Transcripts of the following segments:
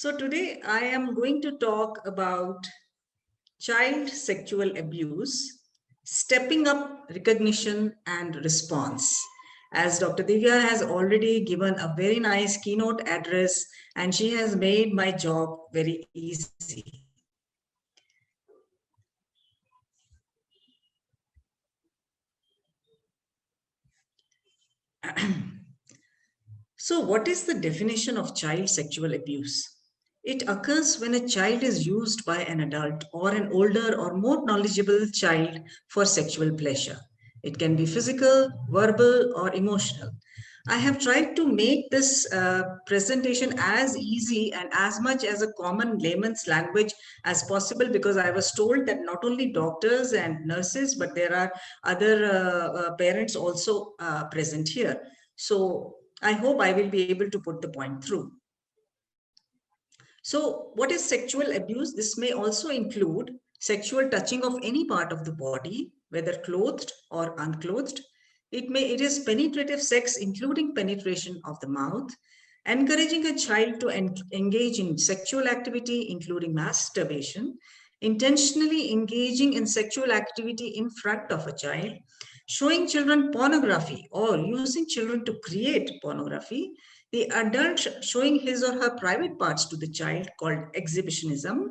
So today I am going to talk about child sexual abuse, stepping up recognition and response. As Dr. Divya has already given a very nice keynote address, and she has made my job very easy. So, what is the definition of child sexual abuse? It occurs when a child is used by an adult or an older or more knowledgeable child for sexual pleasure. It can be physical, verbal, or emotional. I have tried to make this presentation as easy and as much as a common layman's language as possible, because I was told that not only doctors and nurses, but there are other parents also present here. So I hope I will be able to put the point through. So, what is sexual abuse? This may also include sexual touching of any part of the body, whether clothed or unclothed. It is penetrative sex, including penetration of the mouth, encouraging a child to engage in sexual activity, including masturbation, intentionally engaging in sexual activity in front of a child, showing children pornography or using children to create pornography, the adult showing his or her private parts to the child, called exhibitionism,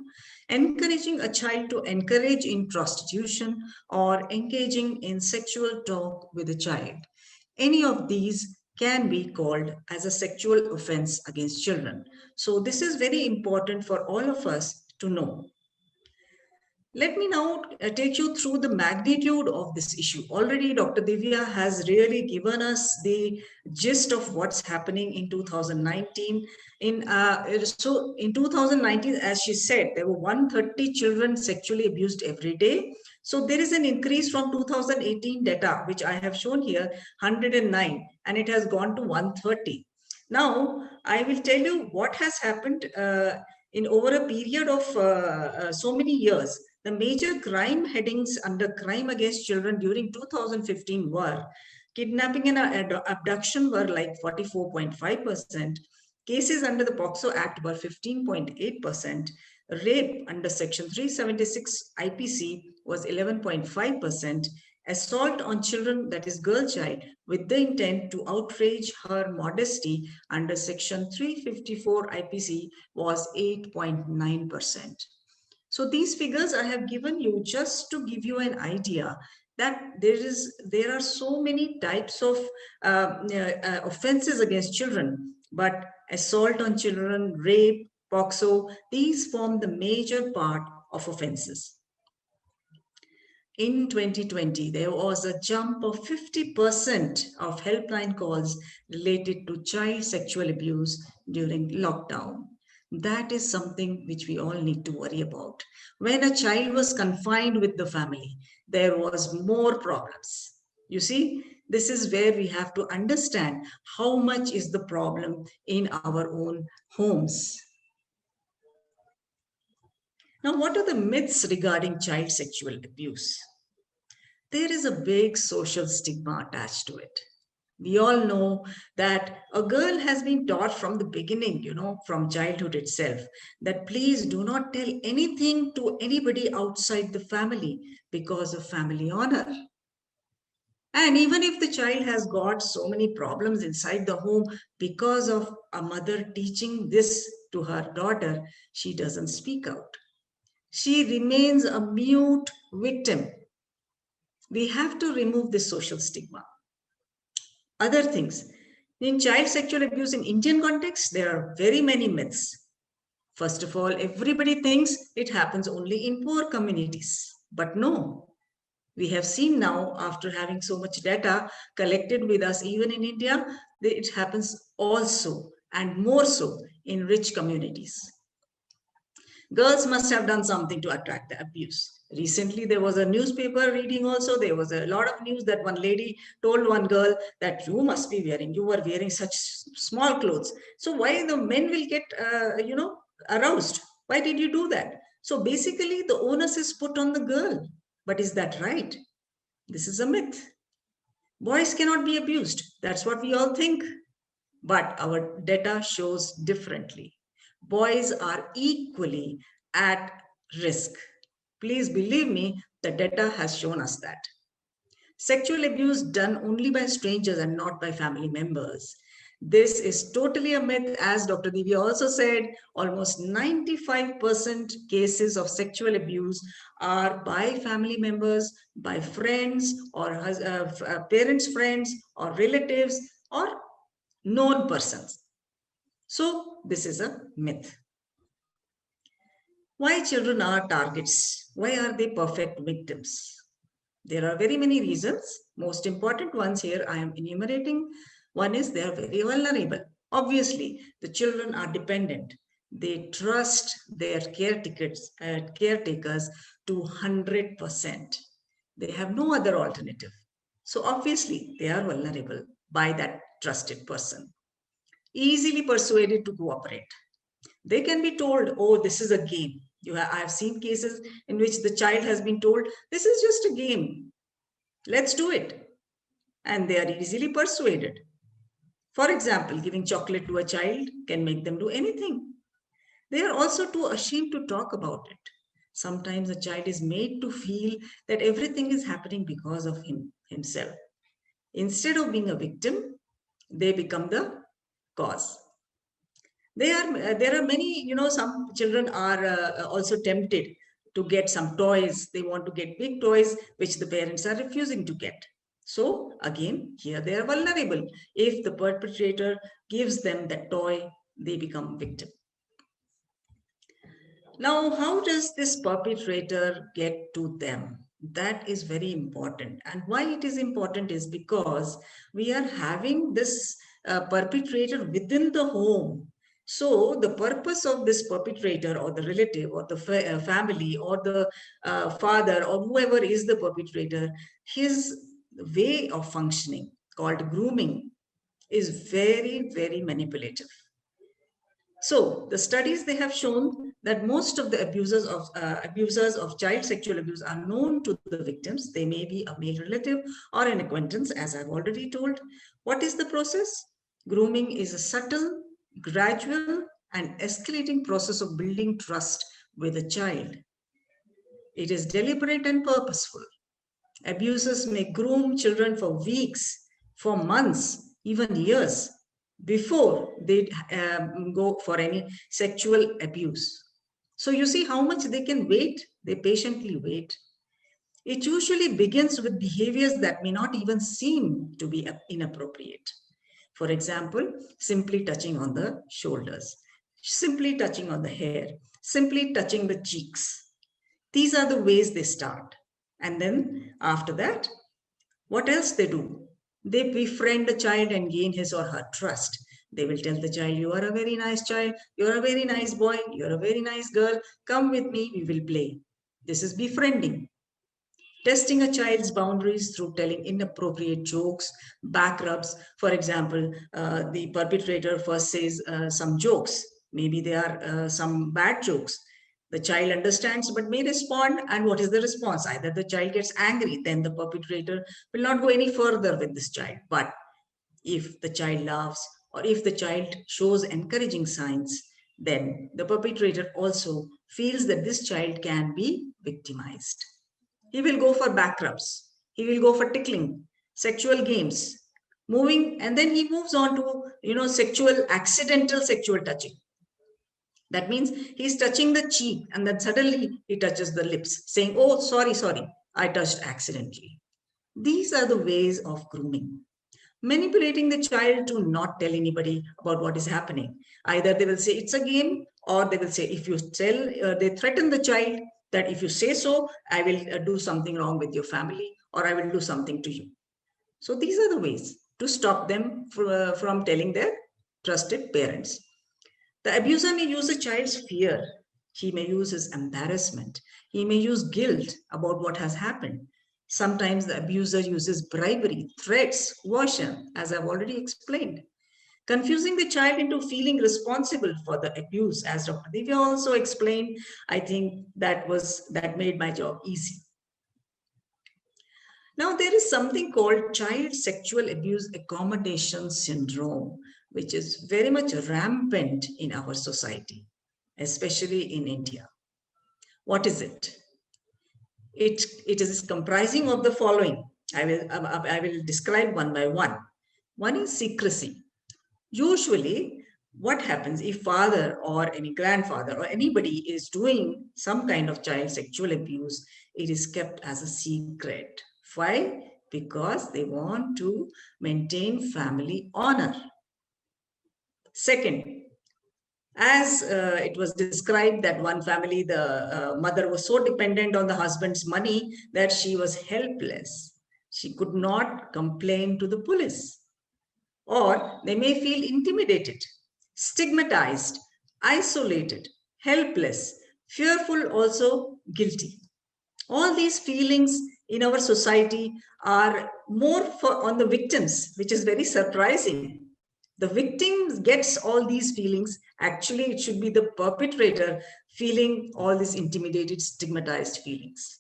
encouraging a child to engage in prostitution or engaging in sexual talk with a child. Any of these can be called as a sexual offense against children. So this is very important for all of us to know. Let me now take you through the magnitude of this issue. Already Dr. Divya has really given us the gist of what's happening in 2019. So in 2019, as she said, there were 130 children sexually abused every day. So there is an increase from 2018 data, which I have shown here, 109, and it has gone to 130. Now, I will tell you what has happened in over a period of so many years. The major crime headings under crime against children during 2015 were kidnapping and abduction were like 44.5%, cases under the POCSO Act were 15.8%, rape under Section 376 IPC was 11.5%, assault on children, that is girl child, with the intent to outrage her modesty under Section 354 IPC was 8.9%. So these figures I have given you just to give you an idea that there are so many types of offenses against children, but assault on children, rape, POCSO, these form the major part of offenses. In 2020, there was a jump of 50% of helpline calls related to child sexual abuse during lockdown. That is something which we all need to worry about. When a child was confined with the family, there was more problems. You see, this is where we have to understand how much is the problem in our own homes. Now, what are the myths regarding child sexual abuse? There is a big social stigma attached to it. We all know that a girl has been taught from the beginning, from childhood itself, that please do not tell anything to anybody outside the family because of family honor. And even if the child has got so many problems inside the home because of a mother teaching this to her daughter, she doesn't speak out. She remains a mute victim. We have to remove this social stigma. Other things. In child sexual abuse in Indian context, there are very many myths. First of all, everybody thinks it happens only in poor communities. But no, we have seen now, after having so much data collected with us, even in India, that it happens also and more so in rich communities. Girls must have done something to attract the abuse. Recently, there was a newspaper reading also. There was a lot of news that one lady told one girl that you were wearing such small clothes. So why the men will get, aroused? Why did you do that? So basically, the onus is put on the girl. But is that right? This is a myth. Boys cannot be abused. That's what we all think. But our data shows differently. boys are equally at risk. Please believe me, the data has shown us that. Sexual abuse done only by strangers and not by family members. This is totally a myth, as Dr. Divya also said. Almost 95% cases of sexual abuse are by family members, by friends, or parents' friends, or relatives, or known persons. So, this is a myth. Why children are targets? Why are they perfect victims? There are very many reasons. Most important ones here I am enumerating. One is they are very vulnerable. Obviously, the children are dependent. They trust their caretakers to 100%. They have no other alternative. So obviously, they are vulnerable by that trusted person. Easily persuaded to cooperate. They can be told, oh, this is a game. I have seen cases in which the child has been told, this is just a game. Let's do it. And they are easily persuaded. For example, giving chocolate to a child can make them do anything. They are also too ashamed to talk about it. Sometimes a child is made to feel that everything is happening because of himself. Instead of being a victim, they become the cause. There are many, some children are also tempted to get some toys. They want to get big toys, which the parents are refusing to get. So again, here they are vulnerable. If the perpetrator gives them that toy, they become victim. Now, how does this perpetrator get to them? That is very important. And why it is important is because we are having this perpetrator within the home. So the purpose of this perpetrator or the relative or the family or the father or whoever is the perpetrator, his way of functioning called grooming is very, very manipulative. So the studies, they have shown that most of the abusers of child sexual abuse are known to the victims. They may be a male relative or an acquaintance, as I've already told. What is the process? Grooming is a subtle, gradual, and escalating process of building trust with a child. It is deliberate and purposeful. Abusers may groom children for weeks, for months, even years before they go for any sexual abuse. So you see how much they can wait. They patiently wait. It usually begins with behaviors that may not even seem to be inappropriate. For example, simply touching on the shoulders, simply touching on the hair, simply touching the cheeks. These are the ways they start. And then after that, what else they do? They befriend the child and gain his or her trust. They will tell the child, you are a very nice child, you are a very nice boy, you are a very nice girl, come with me, we will play. This is befriending. Testing a child's boundaries through telling inappropriate jokes, back rubs. For example, the perpetrator first says some jokes. Maybe they are some bad jokes. The child understands but may respond. And what is the response? Either the child gets angry, then the perpetrator will not go any further with this child. But if the child laughs or if the child shows encouraging signs, then the perpetrator also feels that this child can be victimized. He will go for back rubs. He will go for tickling, sexual games, moving, and then he moves on to, accidental sexual touching. That means he's touching the cheek and then suddenly he touches the lips saying, oh, sorry, I touched accidentally. These are the ways of grooming. Manipulating the child to not tell anybody about what is happening. Either they will say it's a game, or they will say, if you tell, they threaten the child that if you say so, I will do something wrong with your family, or I will do something to you. So these are the ways to stop them from telling their trusted parents. The abuser may use a child's fear. He may use his embarrassment. He may use guilt about what has happened. Sometimes the abuser uses bribery, threats, coercion, as I've already explained. Confusing the child into feeling responsible for the abuse, as Dr. Divya also explained, I think that made my job easy. Now, there is something called child sexual abuse accommodation syndrome, which is very much rampant in our society. especially in India. What is it? It is comprising of the following. I will describe one by one. One is secrecy. Usually, what happens if father or any grandfather or anybody is doing some kind of child sexual abuse, it is kept as a secret. Why? Because they want to maintain family honor. Second, as it was described that one family, the mother was so dependent on the husband's money that she was helpless. She could not complain to the police. Or they may feel intimidated, stigmatized, isolated, helpless, fearful, also guilty. All these feelings in our society are more on the victims, which is very surprising. The victim gets all these feelings. Actually, it should be the perpetrator feeling all these intimidated, stigmatized feelings.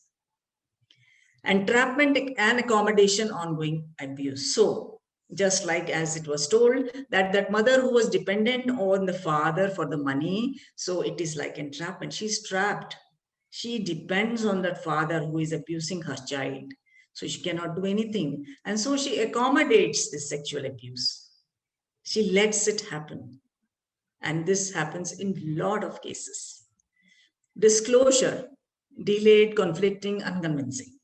Entrapment and accommodation, ongoing abuse. So, just like as it was told that mother who was dependent on the father for the money, so it is like entrapment. She's trapped. She depends on that father who is abusing her child. So she cannot do anything. And so she accommodates this sexual abuse. She lets it happen. And this happens in a lot of cases. Disclosure, delayed, conflicting, unconvincing.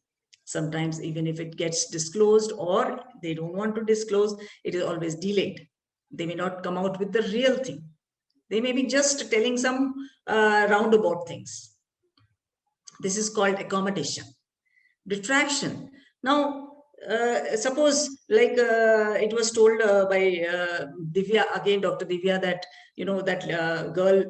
Sometimes even if it gets disclosed or they don't want to disclose, it is always delayed. They may not come out with the real thing. They may be just telling some roundabout things. This is called accommodation. Detraction. Now, suppose like it was told by Divya, again Dr. Divya, that that girl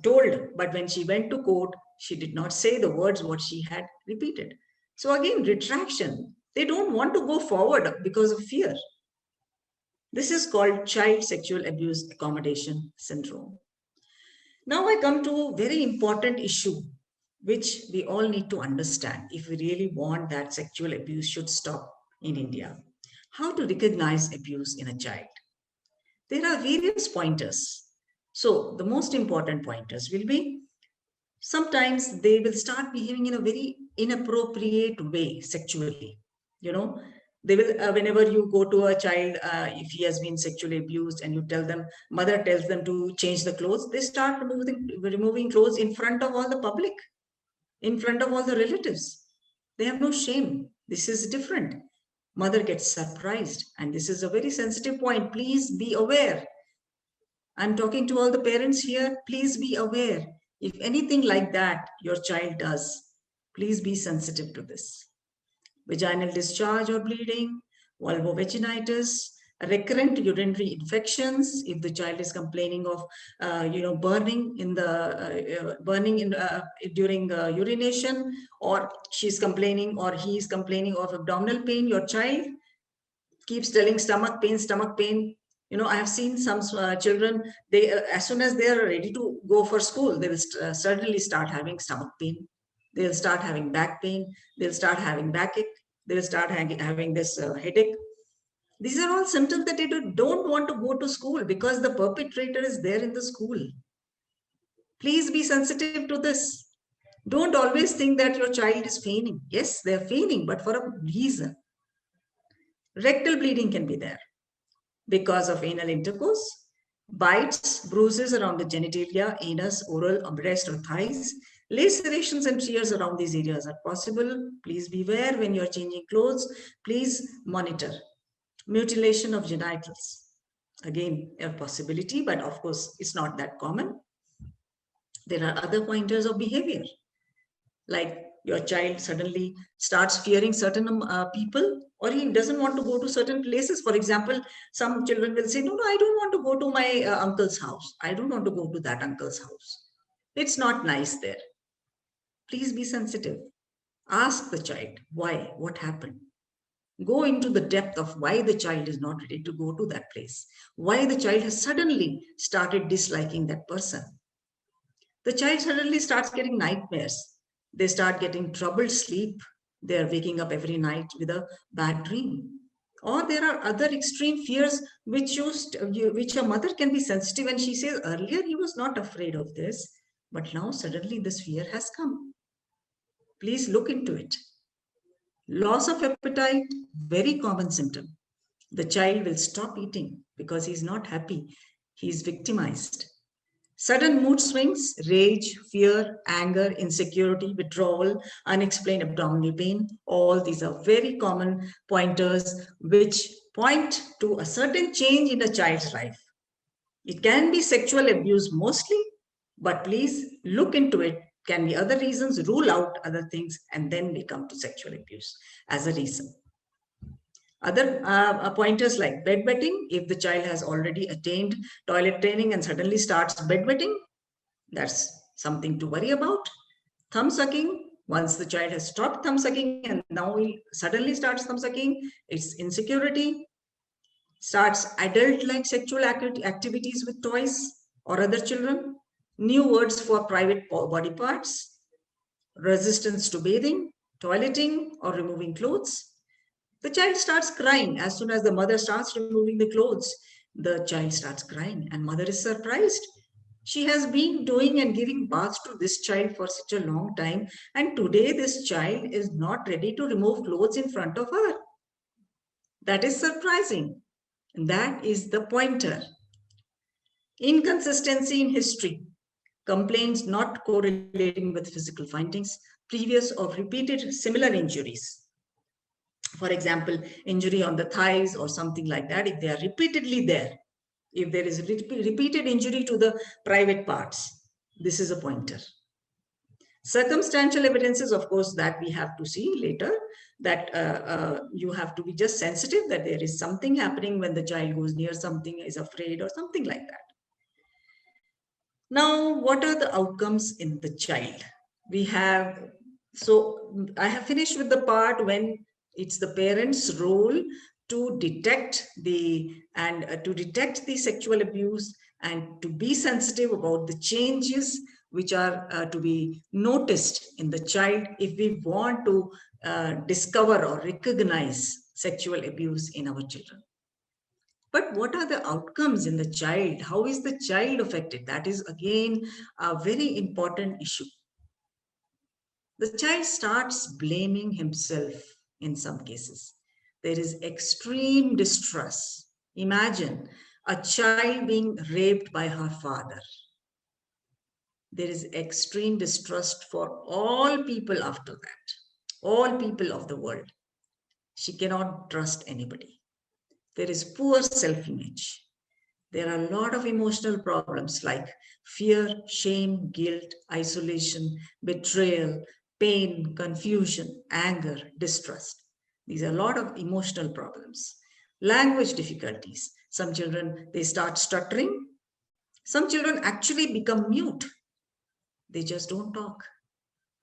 told, but when she went to court, she did not say the words what she had repeated. So again, retraction. They don't want to go forward because of fear. This is called child sexual abuse accommodation syndrome. Now I come to a very important issue which we all need to understand if we really want that sexual abuse should stop in India. How to recognize abuse in a child? There are various pointers. So the most important pointers will be, sometimes they will start behaving in a very inappropriate way sexually. They will, whenever you go to a child, if he has been sexually abused and you tell them, mother tells them to change the clothes, they start removing clothes in front of all the public, in front of all the relatives. They have no shame. This is different. Mother gets surprised. And this is a very sensitive point. Please be aware. I'm talking to all the parents here. Please be aware. If anything like that your child does, please be sensitive to this. Vaginal discharge or bleeding, vulvovaginitis, recurrent urinary infections. If the child is complaining of, burning in the during urination, or she's complaining or he is complaining of abdominal pain, your child keeps telling stomach pain, stomach pain. I have seen some children, they as soon as they are ready to go for school, they will suddenly start having stomach pain. They'll start having back pain. They'll start having backache. They'll start having this headache. These are all symptoms that they don't want to go to school because the perpetrator is there in the school. Please be sensitive to this. Don't always think that your child is feigning. Yes, they're feigning, but for a reason. Rectal bleeding can be there because of anal intercourse. Bites, bruises around the genitalia, anus, oral, breast, or thighs. Lacerations and tears around these areas are possible. Please beware when you're changing clothes. Please monitor. Mutilation of genitals. Again, a possibility, but of course, it's not that common. There are other pointers of behavior, like your child suddenly starts fearing certain people, or he doesn't want to go to certain places. For example, some children will say, no, I don't want to go to my uncle's house. I don't want to go to that uncle's house. It's not nice there. Please be sensitive. Ask the child, why? What happened? Go into the depth of why the child is not ready to go to that place. Why the child has suddenly started disliking that person. The child suddenly starts getting nightmares. They start getting troubled sleep. They are waking up every night with a bad dream. Or there are other extreme fears which a mother can be sensitive, and she says earlier he was not afraid of this. But now suddenly this fear has come. Please look into it. Loss of appetite, very common symptom. The child will stop eating because he's not happy. He's victimized. Sudden mood swings, rage, fear, anger, insecurity, withdrawal, unexplained abdominal pain, all these are very common pointers which point to a certain change in a child's life. It can be sexual abuse mostly, but please look into it. Can be other reasons, rule out other things, and then we come to sexual abuse as a reason. Other pointers like bedwetting, if the child has already attained toilet training and suddenly starts bedwetting, that's something to worry about. Thumb sucking, once the child has stopped thumb sucking and now he suddenly starts thumb sucking, it's insecurity. Starts adult-like sexual activities with toys or other children. New words for private body parts. Resistance to bathing, toileting, or removing clothes. The child starts crying. As soon as the mother starts removing the clothes, the child starts crying and mother is surprised. She has been doing and giving baths to this child for such a long time, and today this child is not ready to remove clothes in front of her. That is surprising. And that is the pointer. Inconsistency in history. Complaints not correlating with physical findings. Previous or repeated similar injuries. For example, injury on the thighs or something like that, if they are repeatedly there, if there is repeated injury to the private parts, this is a pointer. Circumstantial evidences, of course, that we have to see later, that you have to be just sensitive that there is something happening when the child goes near something, is afraid or something like that. Now, what are the outcomes in the child? We have, so I have finished with the part when it's the parents' role to detect the sexual abuse and to be sensitive about the changes which are to be noticed in the child if we want to discover or recognize sexual abuse in our children. But what are the outcomes in the child? How is the child affected? That is again a very important issue. The child starts blaming himself in some cases. There is extreme distress. Imagine a child being raped by her father. There is extreme distrust for all people after that, all people of the world. She cannot trust anybody. There is poor self-image. There are a lot of emotional problems like fear, shame, guilt, isolation, betrayal, pain, confusion, anger, distrust. These are a lot of emotional problems. Language difficulties. Some children, they start stuttering. Some children actually become mute. They just don't talk.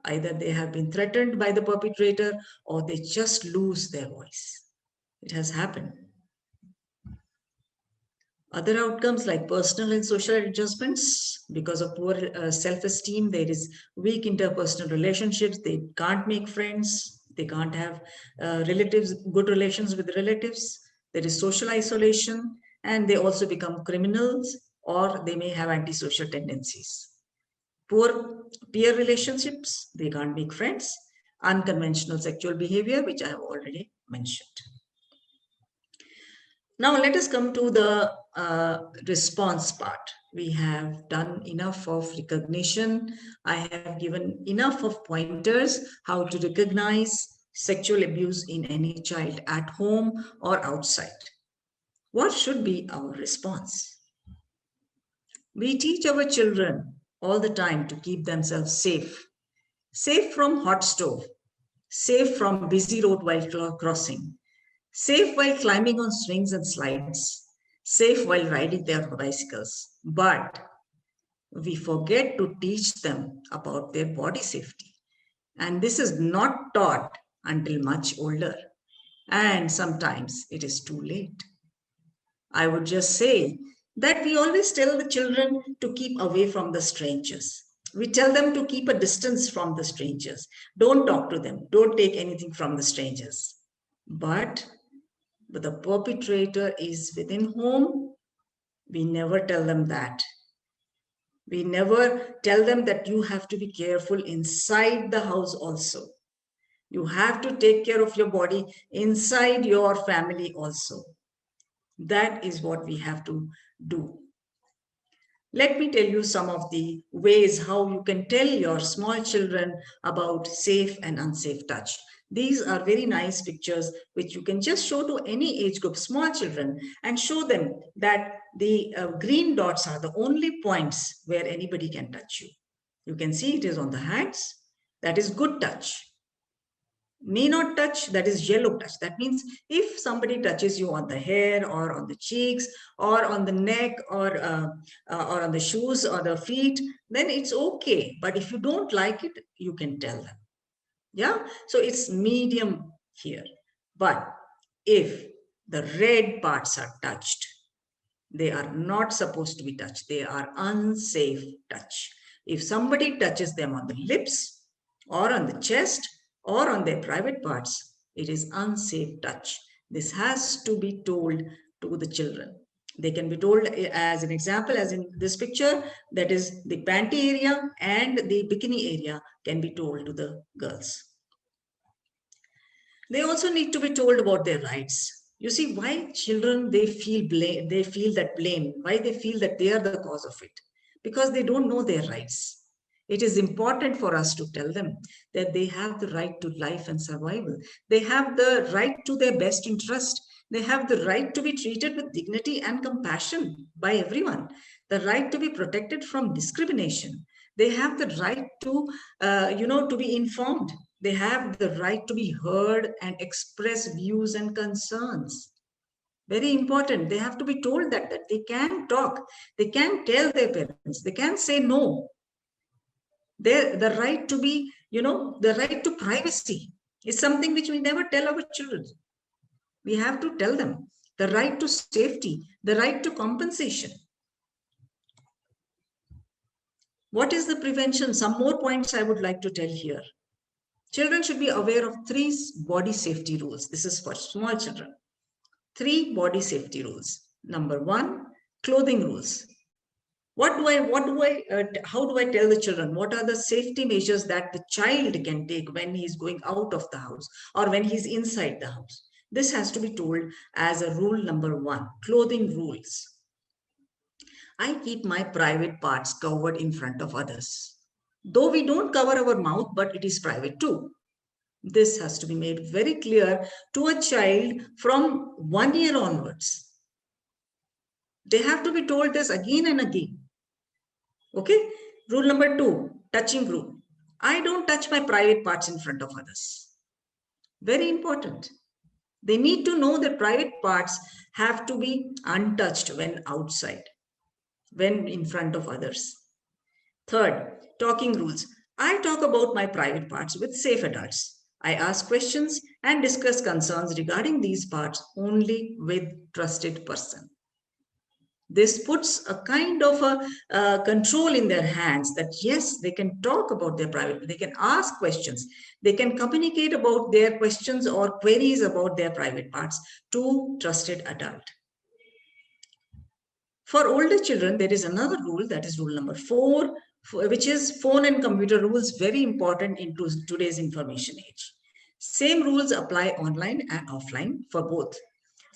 Either they have been threatened by the perpetrator or they just lose their voice. It has happened. Other outcomes like personal and social adjustments, because of poor self-esteem, there is weak interpersonal relationships, they can't make friends, they can't have good relations with relatives, there is social isolation, and they also become criminals or they may have antisocial tendencies. Poor peer relationships, they can't make friends, unconventional sexual behavior, which I have already mentioned. Now let us come to the response part. We have done enough of recognition. I have given enough of pointers how to recognize sexual abuse in any child at home or outside. What should be our response? We teach our children all the time to keep themselves safe. Safe from hot stove, safe from busy road while crossing, safe while climbing on swings and slides, safe while riding their bicycles. But we forget to teach them about their body safety. And this is not taught until much older. And sometimes it is too late. I would just say that we always tell the children to keep away from the strangers. We tell them to keep a distance from the strangers. Don't talk to them. Don't take anything from the strangers. But the perpetrator is within home. We never tell them that. We never tell them that you have to be careful inside the house also. You have to take care of your body inside your family also. That is what we have to do. Let me tell you some of the ways how you can tell your small children about safe and unsafe touch. These are very nice pictures which you can just show to any age group, small children, and show them that the green dots are the only points where anybody can touch you. You can see it is on the hands. That is good touch. May not touch, that is yellow touch. That means if somebody touches you on the hair or on the cheeks or on the neck or on the shoes or the feet, then it's okay. But if you don't like it, you can tell them. Yeah, so it's medium here. But if the red parts are touched, they are not supposed to be touched. They are unsafe touch. If somebody touches them on the lips or on the chest or on their private parts, it is unsafe touch. This has to be told to the children. They can be told as an example, as in this picture, that is the panty area and the bikini area can be told to the girls. They also need to be told about their rights. You see, why children, they feel that blame, why they feel that they are the cause of it, because they don't know their rights. It is important for us to tell them that they have the right to life and survival. They have the right to their best interest. They have the right to be treated with dignity and compassion by everyone. The right to be protected from discrimination. They have the right to, to be informed. They have the right to be heard and express views and concerns. Very important. They have to be told that they can talk. They can tell their parents. They can say no. The right to be, the right to privacy is something which we never tell our children. We have to tell them the right to safety, the right to compensation. What is the prevention? Some more points I would like to tell here. Children should be aware of 3 body safety rules. This is for small children. 3 body safety rules. Number 1, clothing rules. How do I tell the children? What are the safety measures that the child can take when he is going out of the house or when he's inside the house? This has to be told as a rule number 1, clothing rules. I keep my private parts covered in front of others. Though we don't cover our mouth, but it is private too. This has to be made very clear to a child from 1 year onwards. They have to be told this again and again. Okay. Rule number 2, touching rule. I don't touch my private parts in front of others. Very important. They need to know that private parts have to be untouched when outside, when in front of others. Third, talking rules. I talk about my private parts with safe adults. I ask questions and discuss concerns regarding these parts only with trusted person. This puts a kind of a control in their hands that yes, they can talk about their private, they can ask questions, they can communicate about their questions or queries about their private parts to trusted adult. For older children, there is another rule, that is rule number 4, which is phone and computer rules, very important in today's information age. Same rules apply online and offline for both.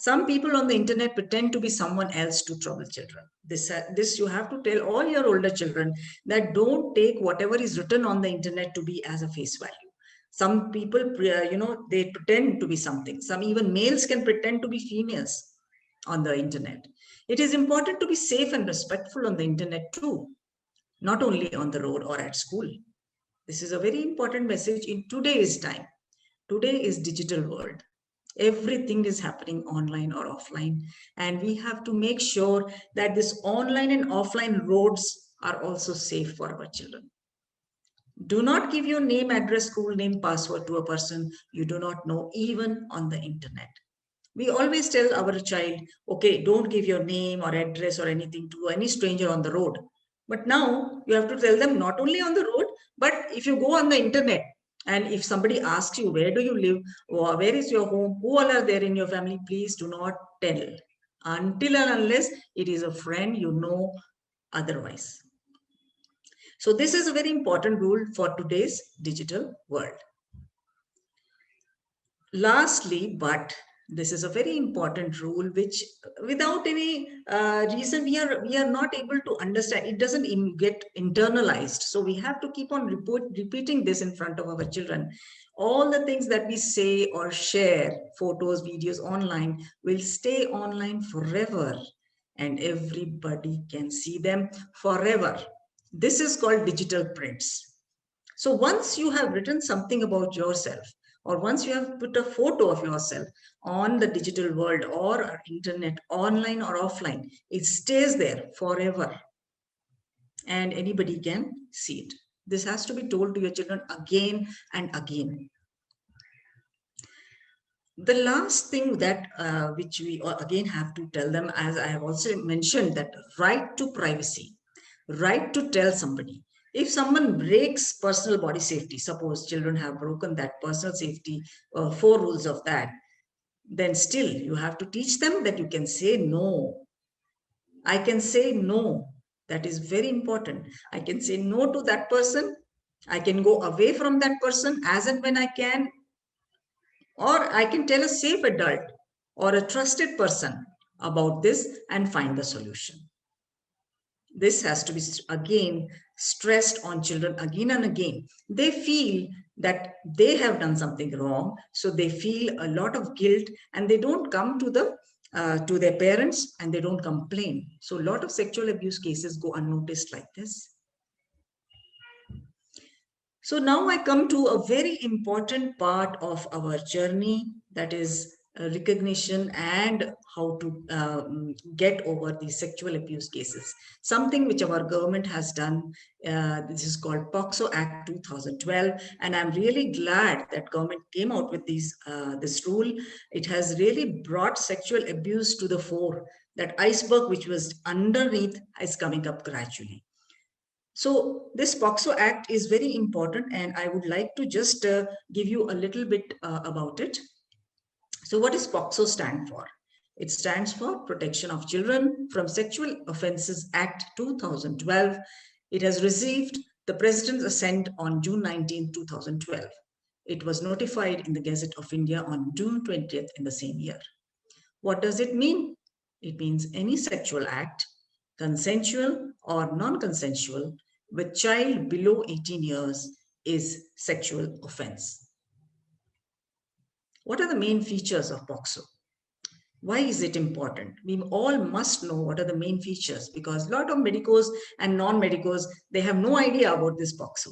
Some people on the internet pretend to be someone else to trouble children. This you have to tell all your older children, that don't take whatever is written on the internet to be as a face value. Some people, they pretend to be something. Some even males can pretend to be females on the internet. It is important to be safe and respectful on the internet too, not only on the road or at school. This is a very important message in today's time. Today is digital world. Everything is happening online or offline, and we have to make sure that this online and offline roads are also safe for our children. Do not give your name, address, school name, password to a person you do not know, even on the internet. We always tell our child, okay, don't give your name or address or anything to any stranger on the road. But now you have to tell them not only on the road, but if you go on the internet and if somebody asks you, where do you live, or where is your home, who all are there in your family, please do not tell until and unless it is a friend you know otherwise. So this is a very important rule for today's digital world. Lastly, but this is a very important rule which without any reason we are not able to understand. It doesn't get internalized. So we have to keep on repeating this in front of our children. All the things that we say or share, photos, videos online, will stay online forever, and everybody can see them forever. This is called digital prints. So once you have written something about yourself, or once you have put a photo of yourself on the digital world or internet, online or offline, it stays there forever and anybody can see it. This has to be told to your children again and again. The last thing that which we again have to tell them, as I have also mentioned, that right to privacy, right to tell somebody. If someone breaks personal body safety, suppose children have broken that personal safety, 4 rules of that, then still you have to teach them that you can say no. I can say no. That is very important. I can say no to that person. I can go away from that person as and when I can, or I can tell a safe adult or a trusted person about this and find the solution. This has to be again stressed on children again and again. They feel that they have done something wrong, so they feel a lot of guilt and they don't come to their parents and they don't complain. So a lot of sexual abuse cases go unnoticed like this. So now I come to a very important part of our journey, that is recognition and how to get over these sexual abuse cases. Something which our government has done. This is called POCSO Act 2012, and I'm really glad that government came out with this rule. It has really brought sexual abuse to the fore. That iceberg which was underneath is coming up gradually. So this POCSO Act is very important, and I would like to just give you a little bit about it. So what does POCSO stand for? It stands for Protection of Children from Sexual Offences Act 2012. It has received the President's assent on June 19, 2012. It was notified in the Gazette of India on June 20th in the same year. What does it mean? It means any sexual act, consensual or non-consensual, with child below 18 years is sexual offense. What are the main features of POCSO? Why is it important? We all must know what are the main features, because a lot of medicos and non-medicos, they have no idea about this POCSO.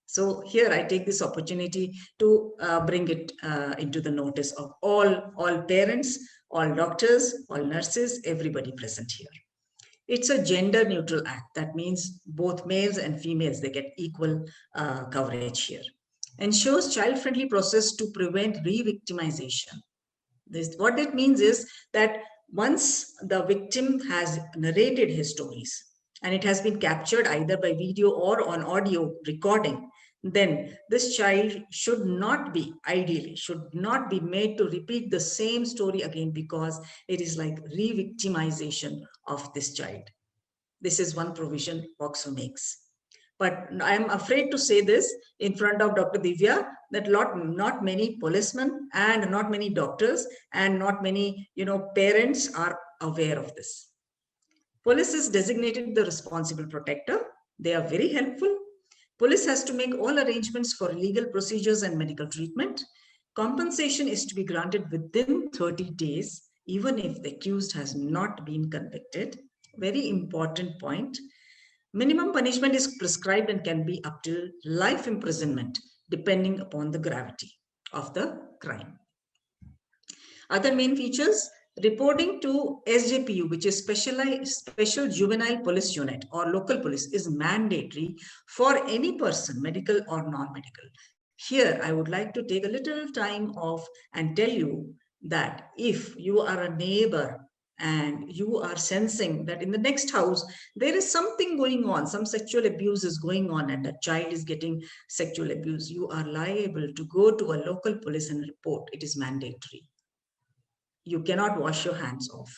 So here I take this opportunity to bring it into the notice of all parents, all doctors, all nurses, everybody present here. It's a gender neutral act. That means both males and females, they get equal coverage here. Ensures child-friendly process to prevent re-victimization. What it means is that once the victim has narrated his stories and it has been captured either by video or on audio recording, then this child should not be, ideally, should not be made to repeat the same story again, because it is like re-victimization of this child. This is one provision POCSO makes. But I am afraid to say this in front of Dr. Divya, that not many policemen and not many doctors and not many parents are aware of this. Police is designated the responsible protector. They are very helpful. Police has to make all arrangements for legal procedures and medical treatment. Compensation is to be granted within 30 days, even if the accused has not been convicted. Very important point. Minimum punishment is prescribed and can be up to life imprisonment, depending upon the gravity of the crime. Other main features: reporting to SJPU, which is Special Juvenile Police Unit or local police, is mandatory for any person, medical or non-medical. Here, I would like to take a little time off and tell you that if you are a neighbor and you are sensing that in the next house there is something going on, some sexual abuse is going on and a child is getting sexual abuse, you are liable to go to a local police and report. It is mandatory. You cannot wash your hands off.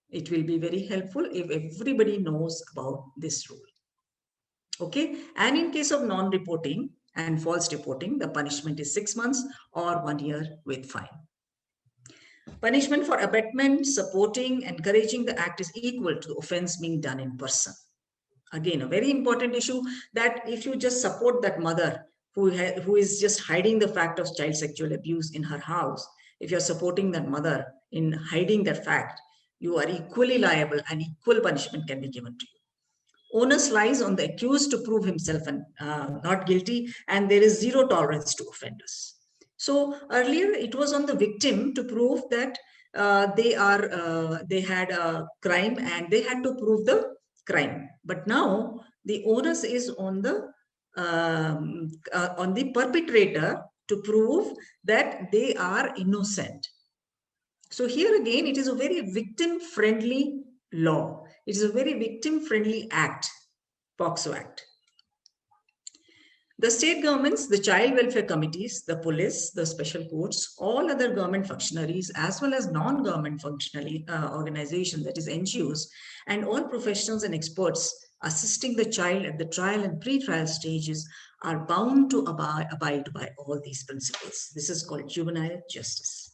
It will be very helpful if everybody knows about this rule. Okay. And in case of non-reporting and false reporting, the punishment is 6 months or 1 year with fine. Punishment for abetment, supporting, encouraging the act is equal to the offense being done in person. Again, a very important issue, that if you just support that mother who is just hiding the fact of child sexual abuse in her house, if you're supporting that mother in hiding that fact, you are equally liable and equal punishment can be given to you. Onus lies on the accused to prove himself not guilty, and there is zero tolerance to offenders. So earlier it was on the victim to prove that they had a crime and they had to prove the crime. But now the onus is on the perpetrator to prove that they are innocent. So here again, it is a very victim-friendly law. It is a very victim-friendly act, POXO Act. The state governments, the child welfare committees, the police, the special courts, all other government functionaries, as well as non-government functionary organizations, that is NGOs, and all professionals and experts assisting the child at the trial and pre-trial stages are bound to abide by all these principles. This is called juvenile justice.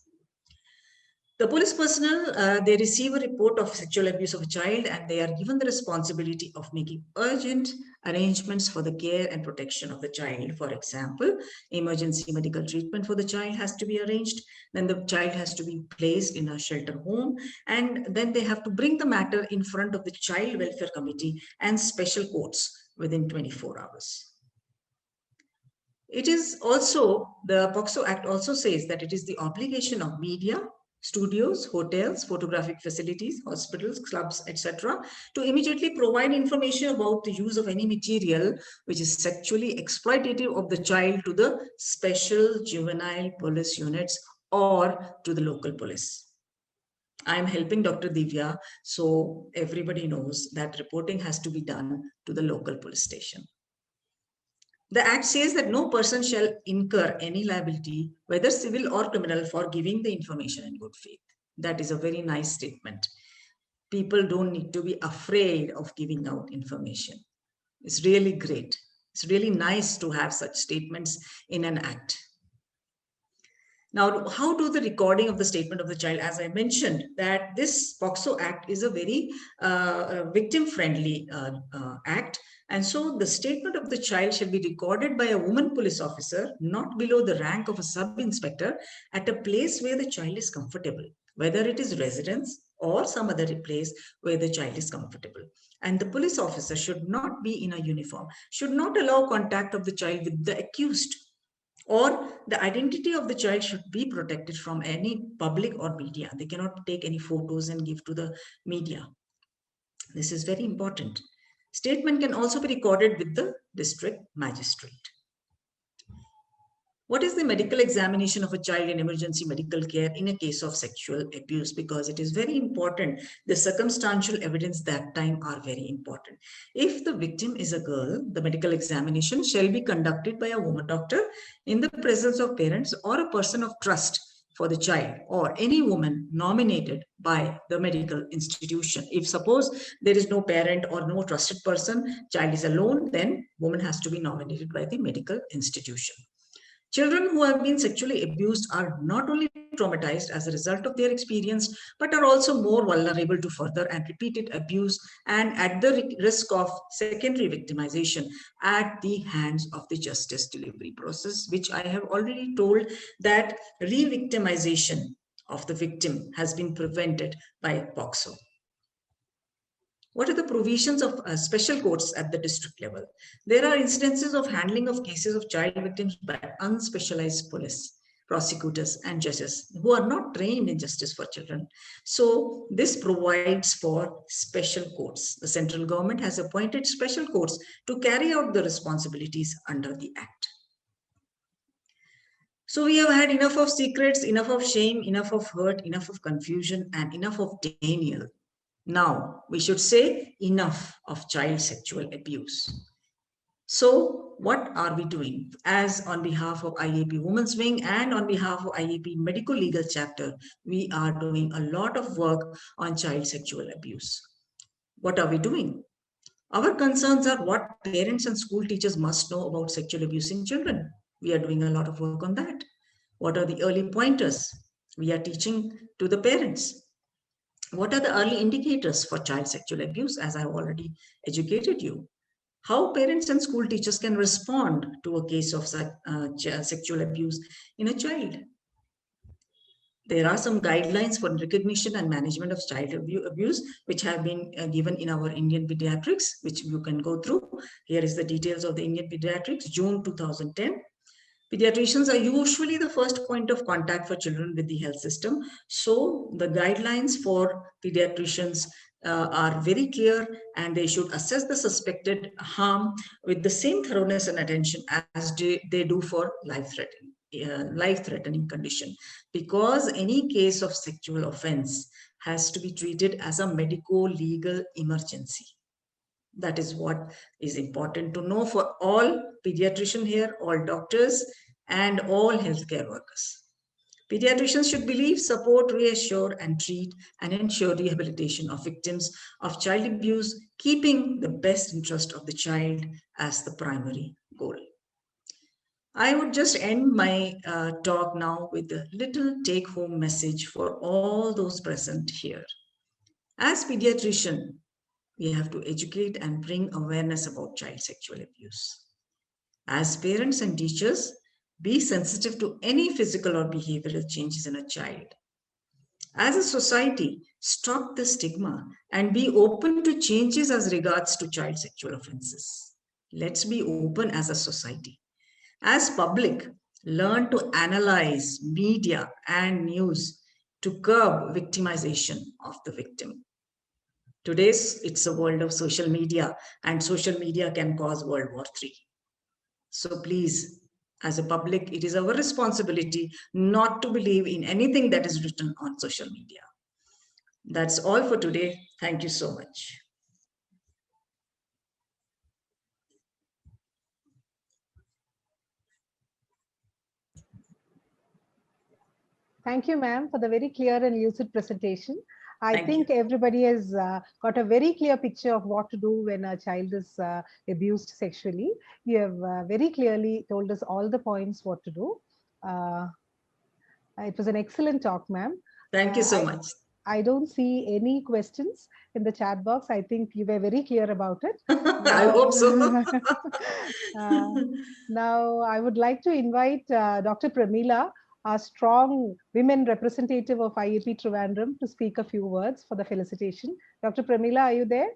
The police personnel, they receive a report of sexual abuse of a child and they are given the responsibility of making urgent arrangements for the care and protection of the child. For example, emergency medical treatment for the child has to be arranged. Then the child has to be placed in a shelter home, and then they have to bring the matter in front of the Child Welfare Committee and special courts within 24 hours. It is also, the POXO Act also says that it is the obligation of media, studios, hotels, photographic facilities, hospitals, clubs, etc., to immediately provide information about the use of any material which is sexually exploitative of the child to the special juvenile police units or to the local police. I am helping Dr. Divya, so everybody knows that reporting has to be done to the local police station. The Act says that no person shall incur any liability, whether civil or criminal, for giving the information in good faith. That is a very nice statement. People don't need to be afraid of giving out information. It's really great. It's really nice to have such statements in an Act. Now, how do the recording of the statement of the child? As I mentioned, that this POXO Act is a very victim-friendly act. And so the statement of the child shall be recorded by a woman police officer, not below the rank of a sub-inspector, at a place where the child is comfortable, whether it is residence or some other place where the child is comfortable. And the police officer should not be in a uniform, should not allow contact of the child with the accused, or the identity of the child should be protected from any public or media. They cannot take any photos and give to the media. This is very important. Statement can also be recorded with the district magistrate. What is the medical examination of a child in emergency medical care in a case of sexual abuse? Because it is very important. The circumstantial evidence that time are very important. If the victim is a girl, the medical examination shall be conducted by a woman doctor in the presence of parents or a person of trust for the child, or any woman nominated by the medical institution. If suppose there is no parent or no trusted person, child is alone, then woman has to be nominated by the medical institution. Children who have been sexually abused are not only traumatized as a result of their experience, but are also more vulnerable to further and repeated abuse and at the risk of secondary victimization at the hands of the justice delivery process, which I have already told that re-victimization of the victim has been prevented by POXO. What are the provisions of special courts at the district level? There are instances of handling of cases of child victims by unspecialized police, prosecutors, and judges who are not trained in justice for children. So this provides for special courts. The central government has appointed special courts to carry out the responsibilities under the Act. So we have had enough of secrets, enough of shame, enough of hurt, enough of confusion, and enough of denial. Now, we should say enough of child sexual abuse. So, what are we doing? As on behalf of IAP Women's Wing and on behalf of IAP Medical Legal Chapter, we are doing a lot of work on child sexual abuse. What are we doing? Our concerns are what parents and school teachers must know about sexual abuse in children. We are doing a lot of work on that. What are the early pointers we are teaching to the parents? What are the early indicators for child sexual abuse, as I've already educated you? How parents and school teachers can respond to a case of sexual abuse in a child. There are some guidelines for recognition and management of child abuse, which have been given in our Indian Pediatrics, which you can go through. Here is the details of the Indian Pediatrics, June 2010. Pediatricians are usually the first point of contact for children with the health system. So the guidelines for pediatricians are very clear, and they should assess the suspected harm with the same thoroughness and attention as they do for life-threatening condition, because any case of sexual offense has to be treated as a medico-legal emergency. That is what is important to know for all pediatricians here, all doctors, and all healthcare workers. Pediatricians should believe, support, reassure, and treat and ensure rehabilitation of victims of child abuse, keeping the best interest of the child as the primary goal. I would just end my talk now with a little take-home message for all those present here. As pediatrician, we have to educate and bring awareness about child sexual abuse. As parents and teachers, be sensitive to any physical or behavioral changes in a child. As a society, stop the stigma and be open to changes as regards to child sexual offenses. Let's be open as a society. As public, learn to analyze media and news to curb victimization of the victim. Today's it's a world of social media, and social media can cause World War III. So please, as a public, it is our responsibility not to believe in anything that is written on social media. That's all for today. Thank you so much. Thank you, ma'am, for the very clear and lucid presentation. I think everybody has got a very clear picture of what to do when a child is abused sexually. You have very clearly told us all the points what to do. It was an excellent talk, ma'am. Thank you so much. I don't see any questions in the chat box. I think you were very clear about it. I hope so. Now, I would like to invite Dr. Pramila, our strong women representative of IAP Trivandrum, to speak a few words for the felicitation. Dr. Pramila, are you there?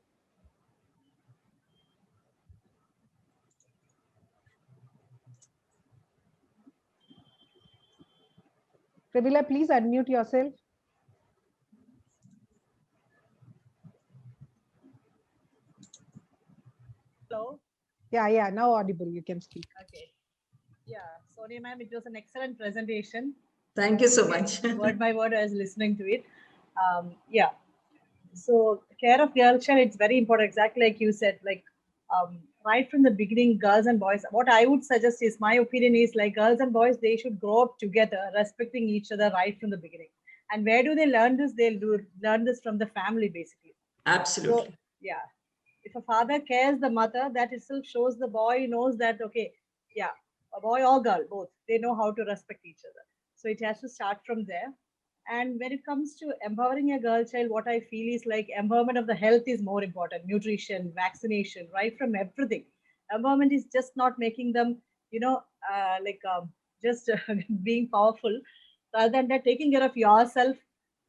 Pramila, please unmute yourself. Hello. Yeah, now audible. You can speak. Okay. Yeah, Sonia ma'am, it was an excellent presentation. Thank you so much. Word by word, I was listening to it. Yeah. So care of girl child, it's very important. Exactly like you said, like right from the beginning, girls and boys. What I would suggest is, my opinion is, like, girls and boys, they should grow up together, respecting each other right from the beginning. And where do they learn this? They'll learn this from the family, basically. Absolutely. So, yeah. If a father cares the mother, that itself shows the boy knows that, okay, yeah, a boy or girl, both, they know how to respect each other. So it has to start from there. And when it comes to empowering a girl child, what I feel is, like, empowerment of the health is more important. Nutrition, vaccination, right from everything. Empowerment is just not making them, just being powerful. Rather than that, taking care of yourself,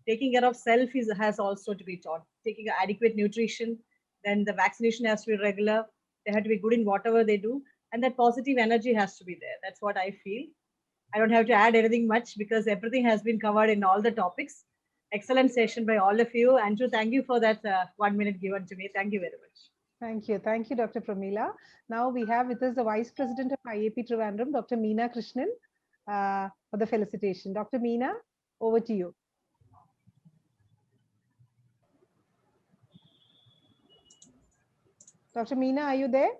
taking care of self has also to be taught. Taking adequate nutrition, then the vaccination has to be regular. They have to be good in whatever they do, and that positive energy has to be there. That's what I feel. I don't have to add anything much because everything has been covered in all the topics. Excellent session by all of you. Andrew, thank you for that 1 minute given to me. Thank you very much. Thank you. Thank you, Dr. Pramila. Now we have with us the Vice President of IAP Trivandrum, Dr. Meena Krishnan, for the felicitation. Dr. Meena, over to you. Dr. Meena, are you there?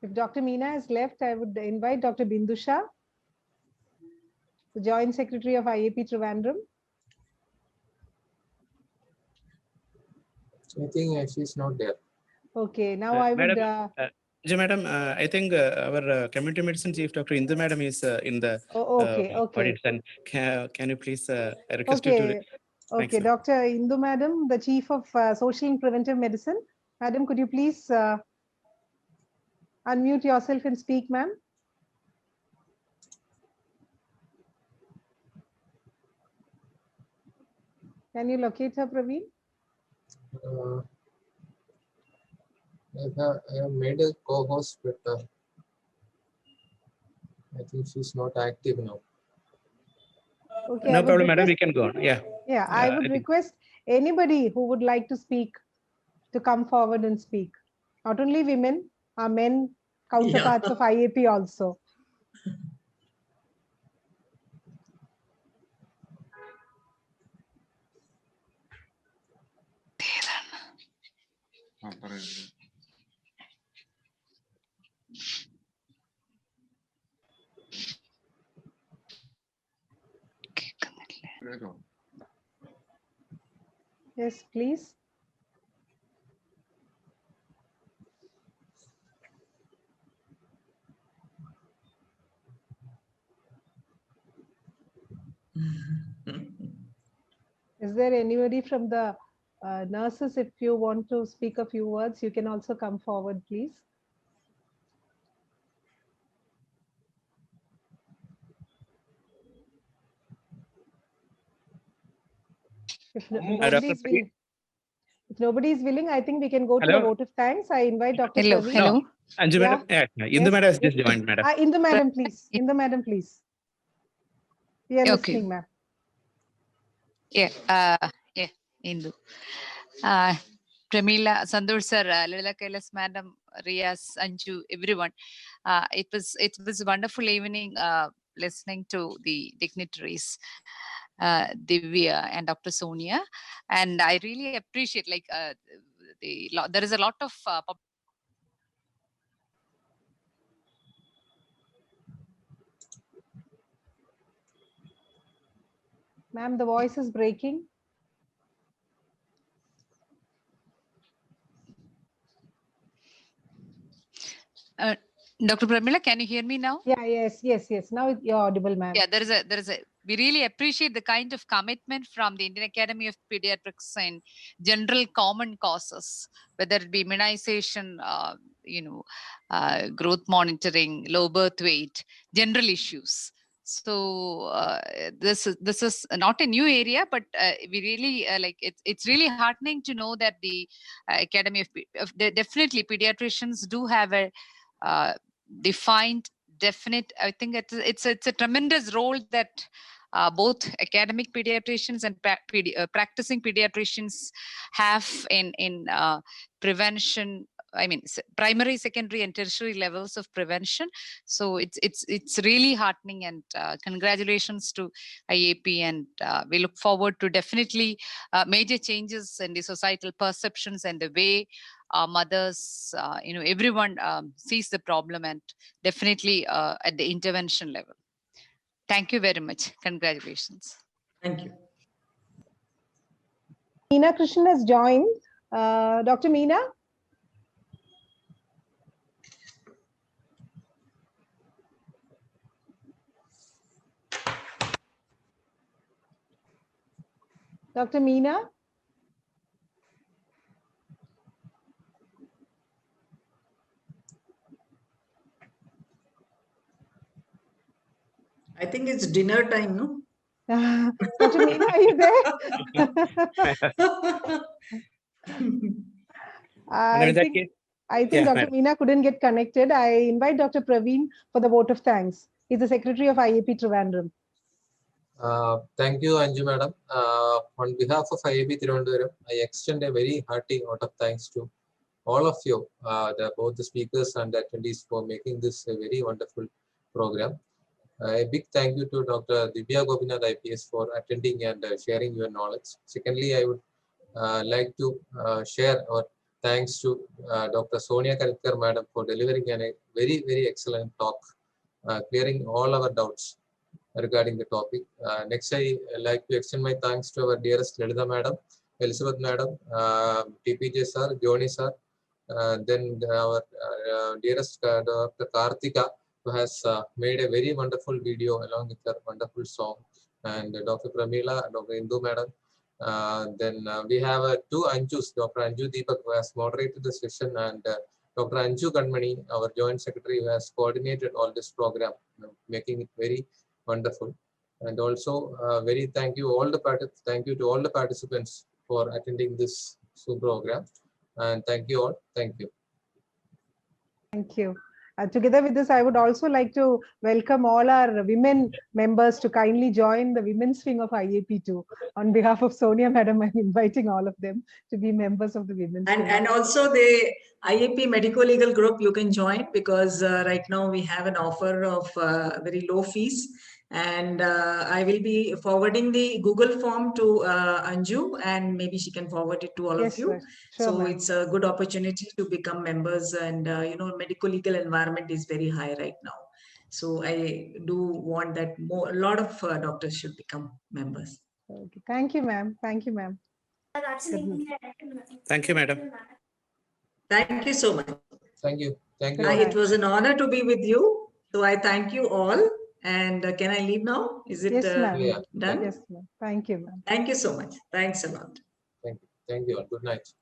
If Dr. Meena has left, I would invite Dr. Bindusha, the Joint Secretary of IAP Trivandrum. I think she's not there. Okay, now I would. Madam, I think our community medicine chief, Dr. Indu Madam, is in the okay. audit. And can you please request you to? Okay, Thanks, Dr. Indu Madam, the Chief of Social and Preventive Medicine. Madam, could you please unmute yourself and speak, ma'am? Can you locate her, Praveen? I have made a co-host, but I think she's not active now. Okay, no problem, madam. We can go on. Yeah. Yeah, I would request anybody who would like to speak to come forward and speak. Not only women, our men counterparts of IAP also. Yes, please. Is there anybody from the nurses? If you want to speak a few words, you can also come forward, please. If nobody is willing, I think we can go to a vote of thanks. I invite Dr. Praveen. Hello. Anju madam. Yeah. Indu madam has just joined, madam. Indu madam, please. Indu madam, please. We are listening, ma'am. Yeah. Indu. Pramila, Sandur sir, Lila Kailas madam, Rias, Anju, everyone. It was a wonderful evening listening to the dignitaries, Divya and Dr. Sonia, and I really appreciate there is a lot of Ma'am, the voice is breaking. Dr. Pramila, can you hear me now? Yeah, yes. Now you're audible, ma'am. Yeah, we really appreciate the kind of commitment from the Indian Academy of Pediatrics and general common causes, whether it be immunization, growth monitoring, low birth weight, general issues. So this is not a new area, but we really it's really heartening to know that the Academy of definitely pediatricians do have a defined, definite. I think it's a tremendous role that both academic pediatricians and practicing pediatricians have in prevention. I mean, primary, secondary, and tertiary levels of prevention. So it's really heartening, and congratulations to IAP, and we look forward to definitely major changes in the societal perceptions and the way mothers, everyone sees the problem, and definitely at the intervention level. Thank you very much. Congratulations. Thank you. Meena Krishnan has joined. Dr. Meena? Dr. Meena? I think it's dinner time, no? Dr. Meena, are you there? I think Dr. Meena couldn't get connected. I invite Dr. Praveen for the vote of thanks. He's the Secretary of IAP Trivandrum. Thank you, Anju madam. On behalf of IAP Thiruvananthapuram, I extend a very hearty vote of thanks to all of you, both the speakers and the attendees, for making this a very wonderful program. A big thank you to Dr. Divya Gopinath IPS for attending and sharing your knowledge. Secondly, I would like to share or thanks to Dr. Sonia Kanitkar madam for delivering a very, very excellent talk, clearing all our doubts regarding the topic. Next, I like to extend my thanks to our dearest Lalita madam, Elizabeth madam, TPJ sir, Joni sir, then our dearest Dr. Karthika, who has made a very wonderful video along with her wonderful song, and Dr. Pramila, Dr. Indu madam. Then we have two Anjus, Dr. Anju Deepak, who has moderated the session, and Dr. Anju Kanmani, our joint secretary, who has coordinated all this program, making it very wonderful. And also very thank you to all the participants for attending this Zoom program. And thank you all. Thank you. Thank you. Together with this, I would also like to welcome all our women members to kindly join the women's wing of IAP too. On behalf of Sonia madam, I'm inviting all of them to be members of the women's wing. And also the IAP Medicolegal Group, you can join, because right now we have an offer of very low fees. And I will be forwarding the Google form to Anju, and maybe she can forward it to all of you. Sir. Sure, so it's a good opportunity to become members, and medical legal environment is very high right now. So I do want that a lot of doctors should become members. Okay. Thank you, ma'am. Thank you, ma'am. Thank you, madam. Thank you so much. Thank you. Thank you. It was an honor to be with you. So I thank you all. And can I leave now? Is it yes, yeah. done? Yes, ma'am. Thank you, ma'am. Thank you so much. Thanks a lot. Thank you. Thank you all. Good night.